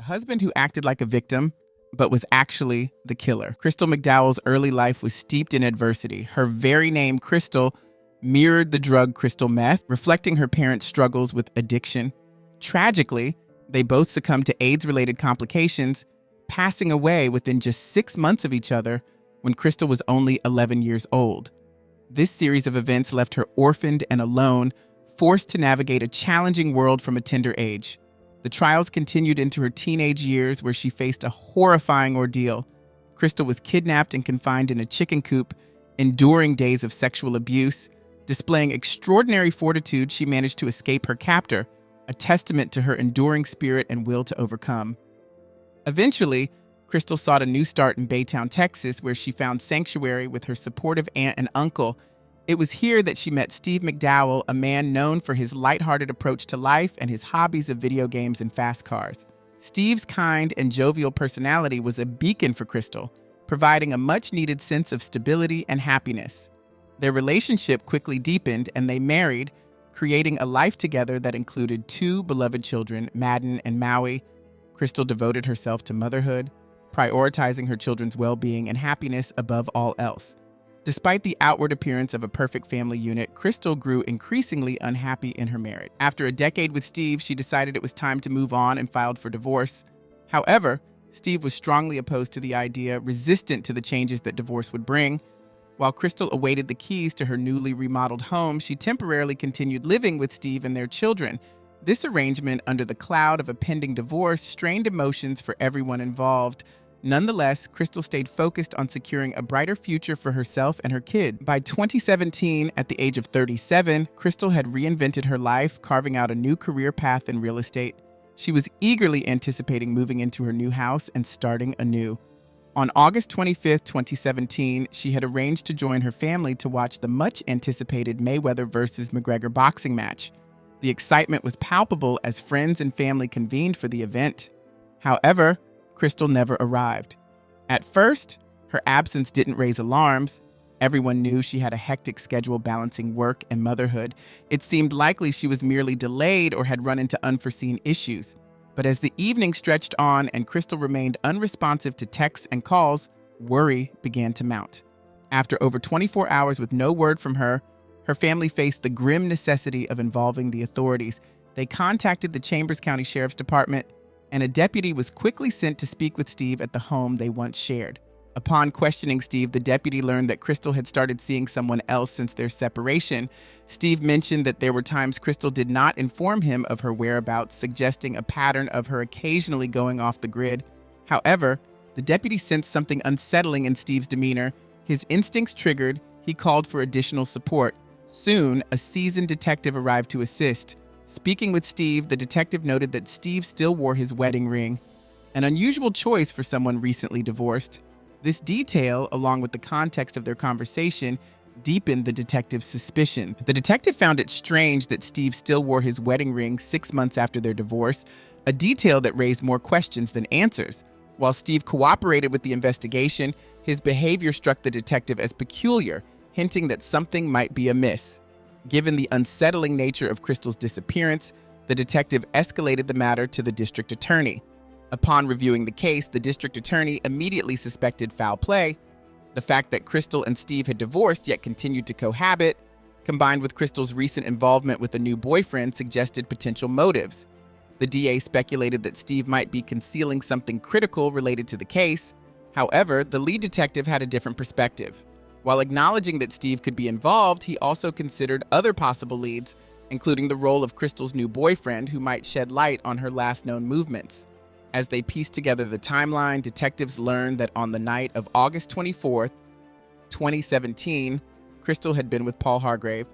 The husband who acted like a victim, but was actually the killer. Crystal McDowell's early life was steeped in adversity. Her very name, Crystal, mirrored the drug crystal meth, reflecting her parents' struggles with addiction. Tragically, they both succumbed to AIDS-related complications, passing away within just 6 months of each other when Crystal was only 11 years old. This series of events left her orphaned and alone, forced to navigate a challenging world from a tender age. The trials continued into her teenage years, where she faced a horrifying ordeal. Crystal was kidnapped and confined in a chicken coop, enduring days of sexual abuse. Displaying extraordinary fortitude, she managed to escape her captor, a testament to her enduring spirit and will to overcome. Eventually, Crystal sought a new start in Baytown, Texas, where she found sanctuary with her supportive aunt and uncle. It was here that she met Steve McDowell, a man known for his lighthearted approach to life and his hobbies of video games and fast cars. Steve's kind and jovial personality was a beacon for Crystal, providing a much-needed sense of stability and happiness. Their relationship quickly deepened, and they married, creating a life together that included 2 beloved children, Madden and Maui. Crystal devoted herself to motherhood, prioritizing her children's well-being and happiness above all else. Despite the outward appearance of a perfect family unit, Crystal grew increasingly unhappy in her marriage. After a decade with Steve, she decided it was time to move on and filed for divorce. However, Steve was strongly opposed to the idea, resistant to the changes that divorce would bring. While Crystal awaited the keys to her newly remodeled home, she temporarily continued living with Steve and their children. This arrangement, under the cloud of a pending divorce, strained emotions for everyone involved. Nonetheless, Crystal stayed focused on securing a brighter future for herself and her kid. By 2017, at the age of 37, Crystal had reinvented her life, carving out a new career path in real estate. She was eagerly anticipating moving into her new house and starting anew. On August 25, 2017, she had arranged to join her family to watch the much-anticipated Mayweather vs. McGregor boxing match. The excitement was palpable as friends and family convened for the event. However, Crystal never arrived. At first, her absence didn't raise alarms. Everyone knew she had a hectic schedule balancing work and motherhood. It seemed likely she was merely delayed or had run into unforeseen issues. But as the evening stretched on and Crystal remained unresponsive to texts and calls, worry began to mount. After over 24 hours with no word from her, her family faced the grim necessity of involving the authorities. They contacted the Chambers County Sheriff's Department, and a deputy was quickly sent to speak with Steve at the home they once shared. Upon questioning Steve, the deputy learned that Crystal had started seeing someone else since their separation. Steve mentioned that there were times Crystal did not inform him of her whereabouts, suggesting a pattern of her occasionally going off the grid. However, the deputy sensed something unsettling in Steve's demeanor. His instincts triggered, he called for additional support. Soon, a seasoned detective arrived to assist. Speaking with Steve, the detective noted that Steve still wore his wedding ring, an unusual choice for someone recently divorced. This detail, along with the context of their conversation, deepened the detective's suspicion. The detective found it strange that Steve still wore his wedding ring 6 months after their divorce, a detail that raised more questions than answers. While Steve cooperated with the investigation, his behavior struck the detective as peculiar, hinting that something might be amiss. Given the unsettling nature of Crystal's disappearance, the detective escalated the matter to the district attorney. Upon reviewing the case, the district attorney immediately suspected foul play. The fact that Crystal and Steve had divorced yet continued to cohabit, combined with Crystal's recent involvement with a new boyfriend, suggested potential motives. The DA speculated that Steve might be concealing something critical related to the case. However, the lead detective had a different perspective. While acknowledging that Steve could be involved, he also considered other possible leads, including the role of Crystal's new boyfriend, who might shed light on her last known movements. As they pieced together the timeline, detectives learned that on the night of August 24th, 2017, Crystal had been with Paul Hargrave,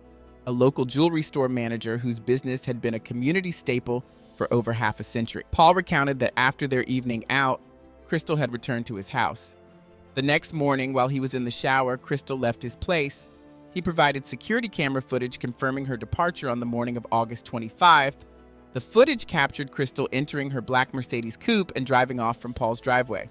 a local jewelry store manager whose business had been a community staple for over half a century. Paul recounted that after their evening out, Crystal had returned to his house. The next morning, while he was in the shower, Crystal left his place. He provided security camera footage confirming her departure on the morning of August 25th. The footage captured Crystal entering her black Mercedes coupe and driving off from Paul's driveway.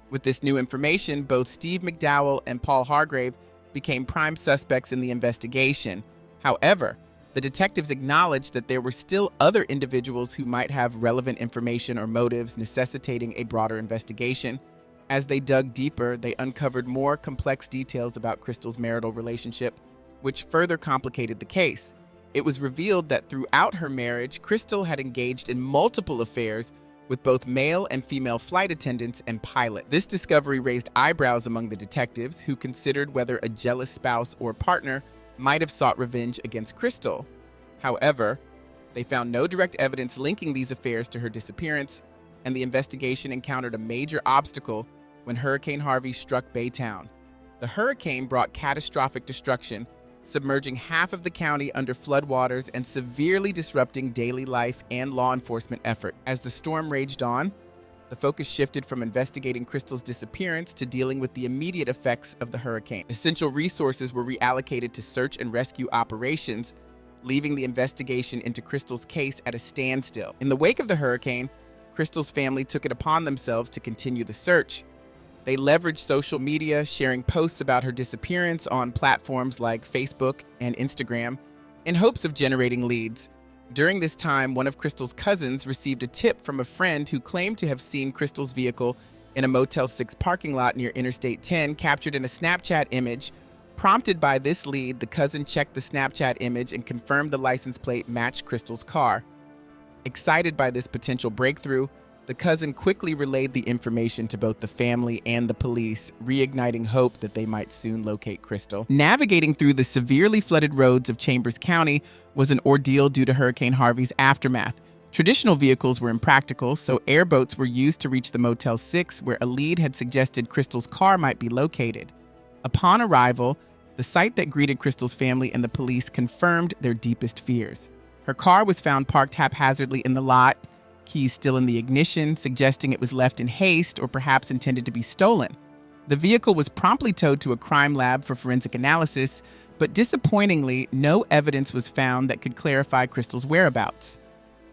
With this new information, both Steve McDowell and Paul Hargrave became prime suspects in the investigation. However, The detectives acknowledged that there were still other individuals who might have relevant information or motives necessitating a broader investigation. As they dug deeper, they uncovered more complex details about Crystal's marital relationship, which further complicated the case. It was revealed that throughout her marriage, Crystal had engaged in multiple affairs with both male and female flight attendants and pilot. This discovery raised eyebrows among the detectives, who considered whether a jealous spouse or partner might have sought revenge against Crystal. However, they found no direct evidence linking these affairs to her disappearance, and the investigation encountered a major obstacle when Hurricane Harvey struck Baytown. The hurricane brought catastrophic destruction, submerging half of the county under floodwaters and severely disrupting daily life and law enforcement effort. As the storm raged on, the focus shifted from investigating Crystal's disappearance to dealing with the immediate effects of the hurricane. Essential resources were reallocated to search and rescue operations, leaving the investigation into Crystal's case at a standstill. In the wake of the hurricane, Crystal's family took it upon themselves to continue the search. They leveraged social media, sharing posts about her disappearance on platforms like Facebook and Instagram, in hopes of generating leads. During this time, one of Crystal's cousins received a tip from a friend who claimed to have seen Crystal's vehicle in a Motel 6 parking lot near Interstate 10, captured in a Snapchat image. Prompted by this lead, the cousin checked the Snapchat image and confirmed the license plate matched Crystal's car. Excited by this potential breakthrough, the cousin quickly relayed the information to both the family and the police, reigniting hope that they might soon locate Crystal. Navigating through the severely flooded roads of Chambers County was an ordeal due to Hurricane Harvey's aftermath. Traditional vehicles were impractical, so airboats were used to reach the Motel 6, where a lead had suggested Crystal's car might be located. Upon arrival, the sight that greeted Crystal's family and the police confirmed their deepest fears. Her car was found parked haphazardly in the lot, keys still in the ignition, suggesting it was left in haste or perhaps intended to be stolen. The vehicle was promptly towed to a crime lab for forensic analysis, but disappointingly, no evidence was found that could clarify Crystal's whereabouts.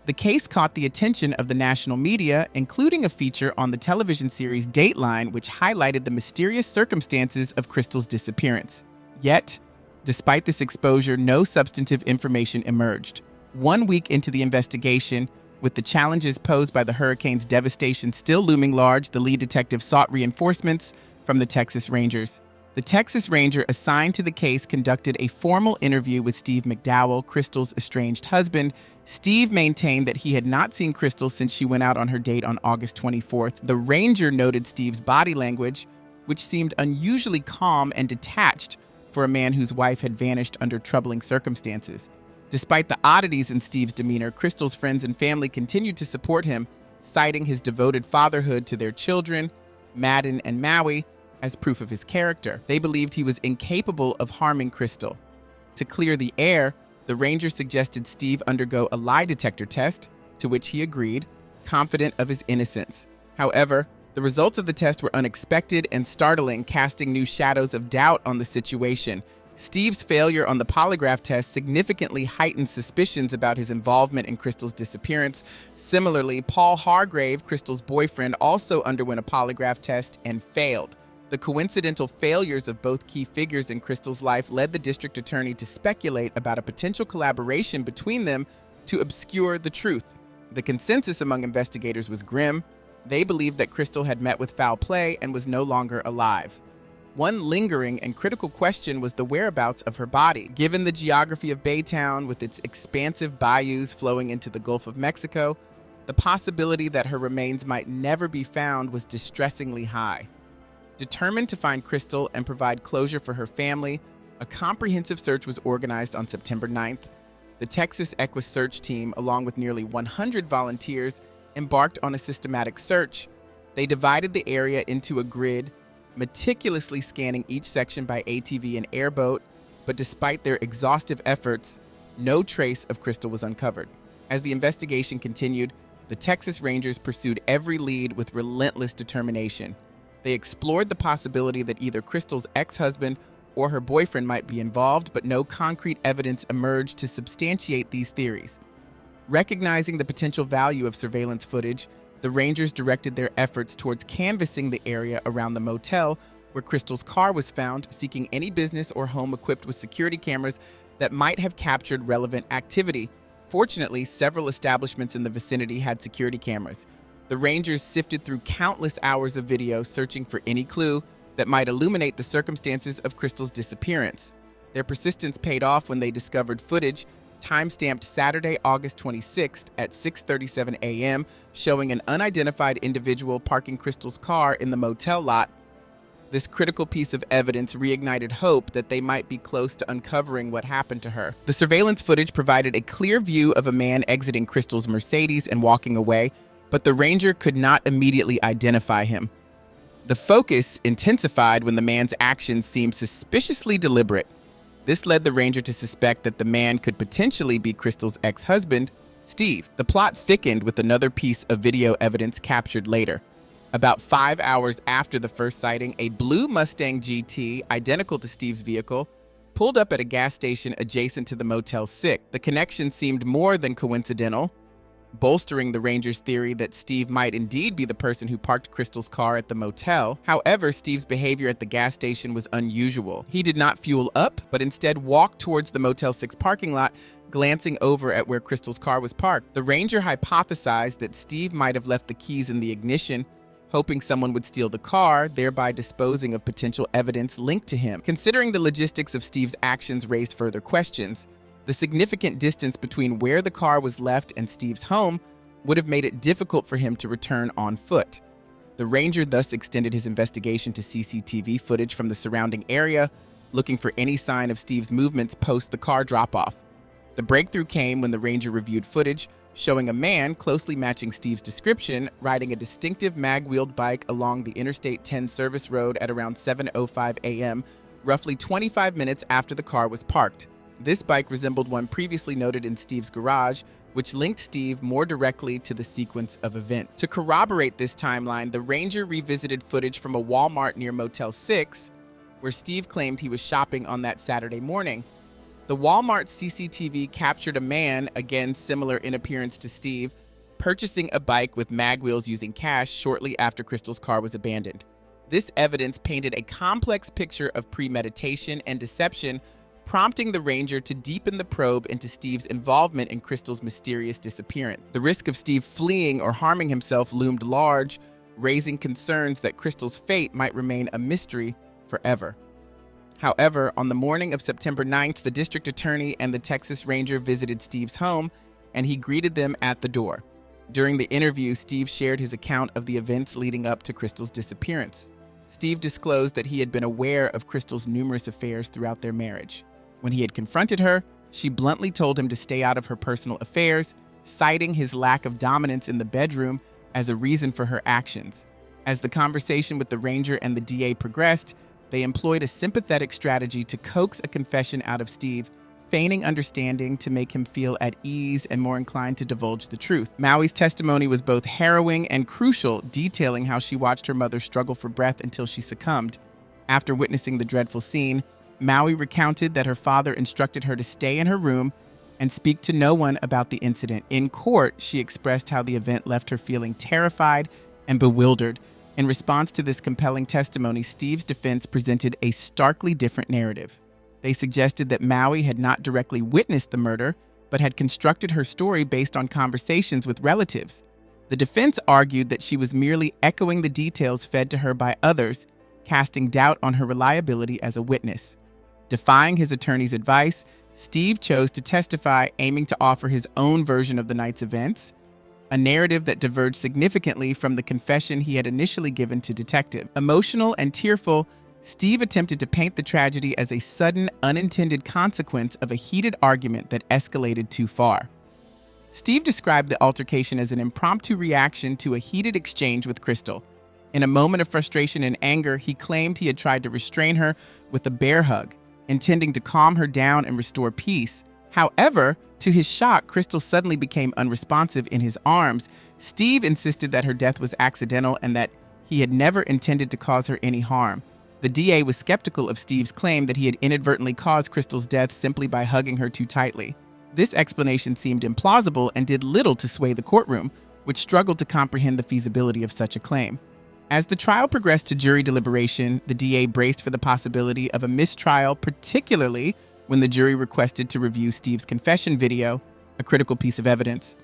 The case caught the attention of the national media, including a feature on the television series Dateline, which highlighted the mysterious circumstances of Crystal's disappearance. Yet, despite this exposure, no substantive information emerged. 1 week into the investigation, with the challenges posed by the hurricane's devastation still looming large, the lead detective sought reinforcements from the Texas Rangers. The Texas Ranger assigned to the case conducted a formal interview with Steve McDowell, Crystal's estranged husband. Steve maintained that he had not seen Crystal since she went out on her date on August 24th. The Ranger noted Steve's body language, which seemed unusually calm and detached for a man whose wife had vanished under troubling circumstances. Despite the oddities in Steve's demeanor, Crystal's friends and family continued to support him, citing his devoted fatherhood to their children, Madden and Maui, as proof of his character. They believed he was incapable of harming Crystal. To clear the air, the Ranger suggested Steve undergo a lie detector test, to which he agreed, confident of his innocence. However, the results of the test were unexpected and startling, casting new shadows of doubt on the situation. Steve's failure on the polygraph test significantly heightened suspicions about his involvement in Crystal's disappearance. Similarly, Paul Hargrave, Crystal's boyfriend, also underwent a polygraph test and failed. The coincidental failures of both key figures in Crystal's life led the district attorney to speculate about a potential collaboration between them to obscure the truth. The consensus among investigators was grim. They believed that Crystal had met with foul play and was no longer alive. One lingering and critical question was the whereabouts of her body. Given the geography of Baytown, with its expansive bayous flowing into the Gulf of Mexico, the possibility that her remains might never be found was distressingly high. Determined to find Crystal and provide closure for her family, a comprehensive search was organized on September 9th. The Texas Equus search team, along with nearly 100 volunteers, embarked on a systematic search. They divided the area into a grid, meticulously scanning each section by ATV and airboat, but despite their exhaustive efforts, no trace of Crystal was uncovered. As the investigation continued, the Texas Rangers pursued every lead with relentless determination. They explored the possibility that either Crystal's ex-husband or her boyfriend might be involved, but no concrete evidence emerged to substantiate these theories. Recognizing the potential value of surveillance footage, the Rangers directed their efforts towards canvassing the area around the motel where Crystal's car was found, seeking any business or home equipped with security cameras that might have captured relevant activity. Fortunately, several establishments in the vicinity had security cameras. The Rangers sifted through countless hours of video searching for any clue that might illuminate the circumstances of Crystal's disappearance. Their persistence paid off when they discovered footage time-stamped Saturday, August 26th at 6:37 a.m., showing an unidentified individual parking Crystal's car in the motel lot. This critical piece of evidence reignited hope that they might be close to uncovering what happened to her. The surveillance footage provided a clear view of a man exiting Crystal's Mercedes and walking away, but the Ranger could not immediately identify him. The focus intensified when the man's actions seemed suspiciously deliberate. This led the Ranger to suspect that the man could potentially be Crystal's ex-husband, Steve. The plot thickened with another piece of video evidence captured later. About 5 hours after the first sighting, a blue Mustang GT, identical to Steve's vehicle, pulled up at a gas station adjacent to the Motel 6. The connection seemed more than coincidental, bolstering the Ranger's theory that Steve might indeed be the person who parked Crystal's car at the motel. However, Steve's behavior at the gas station was unusual. He did not fuel up, but instead walked towards the Motel 6 parking lot, glancing over at where Crystal's car was parked. The Ranger hypothesized that Steve might have left the keys in the ignition, hoping someone would steal the car, thereby disposing of potential evidence linked to him. Considering the logistics of Steve's actions raised further questions. The significant distance between where the car was left and Steve's home would have made it difficult for him to return on foot. The Ranger thus extended his investigation to CCTV footage from the surrounding area, looking for any sign of Steve's movements post the car drop-off. The breakthrough came when the Ranger reviewed footage showing a man closely matching Steve's description riding a distinctive mag-wheeled bike along the Interstate 10 service road at around 7:05 a.m., roughly 25 minutes after the car was parked. This bike resembled one previously noted in Steve's garage, which linked Steve more directly to the sequence of events. To corroborate this timeline, the Ranger revisited footage from a Walmart near Motel 6, where Steve claimed he was shopping on that Saturday morning. The Walmart CCTV captured a man, again similar in appearance to Steve, purchasing a bike with mag wheels using cash shortly after Crystal's car was abandoned. This evidence painted a complex picture of premeditation and deception, prompting the Ranger to deepen the probe into Steve's involvement in Crystal's mysterious disappearance. The risk of Steve fleeing or harming himself loomed large, raising concerns that Crystal's fate might remain a mystery forever. However, on the morning of September 9th, the district attorney and the Texas Ranger visited Steve's home, and he greeted them at the door. During the interview, Steve shared his account of the events leading up to Crystal's disappearance. Steve disclosed that he had been aware of Crystal's numerous affairs throughout their marriage. When he had confronted her, she bluntly told him to stay out of her personal affairs, citing his lack of dominance in the bedroom as a reason for her actions. As the conversation with the Ranger and the DA progressed, they employed a sympathetic strategy to coax a confession out of Steve, feigning understanding to make him feel at ease and more inclined to divulge the truth. Maui's testimony was both harrowing and crucial, detailing how she watched her mother struggle for breath until she succumbed. After witnessing the dreadful scene, Maui recounted that her father instructed her to stay in her room and speak to no one about the incident. In court, she expressed how the event left her feeling terrified and bewildered. In response to this compelling testimony, Steve's defense presented a starkly different narrative. They suggested that Maui had not directly witnessed the murder, but had constructed her story based on conversations with relatives. The defense argued that she was merely echoing the details fed to her by others, casting doubt on her reliability as a witness. Defying his attorney's advice, Steve chose to testify, aiming to offer his own version of the night's events, a narrative that diverged significantly from the confession he had initially given to detective. Emotional and tearful, Steve attempted to paint the tragedy as a sudden, unintended consequence of a heated argument that escalated too far. Steve described the altercation as an impromptu reaction to a heated exchange with Crystal. In a moment of frustration and anger, he claimed he had tried to restrain her with a bear hug, intending to calm her down and restore peace. However, to his shock, Crystal suddenly became unresponsive in his arms. Steve insisted that her death was accidental and that he had never intended to cause her any harm. The DA was skeptical of Steve's claim that he had inadvertently caused Crystal's death simply by hugging her too tightly. This explanation seemed implausible and did little to sway the courtroom, which struggled to comprehend the feasibility of such a claim. As the trial progressed to jury deliberation, the DA braced for the possibility of a mistrial, particularly when the jury requested to review Steve's confession video, a critical piece of evidence.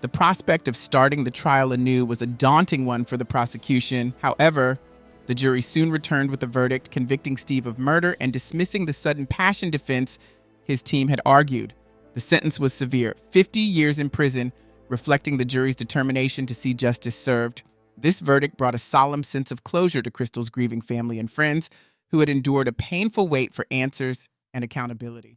The prospect of starting the trial anew was a daunting one for the prosecution. However, the jury soon returned with a verdict convicting Steve of murder and dismissing the sudden passion defense his team had argued. The sentence was severe, 50 years in prison, reflecting the jury's determination to see justice served. This verdict brought a solemn sense of closure to Crystal's grieving family and friends, who had endured a painful wait for answers and accountability.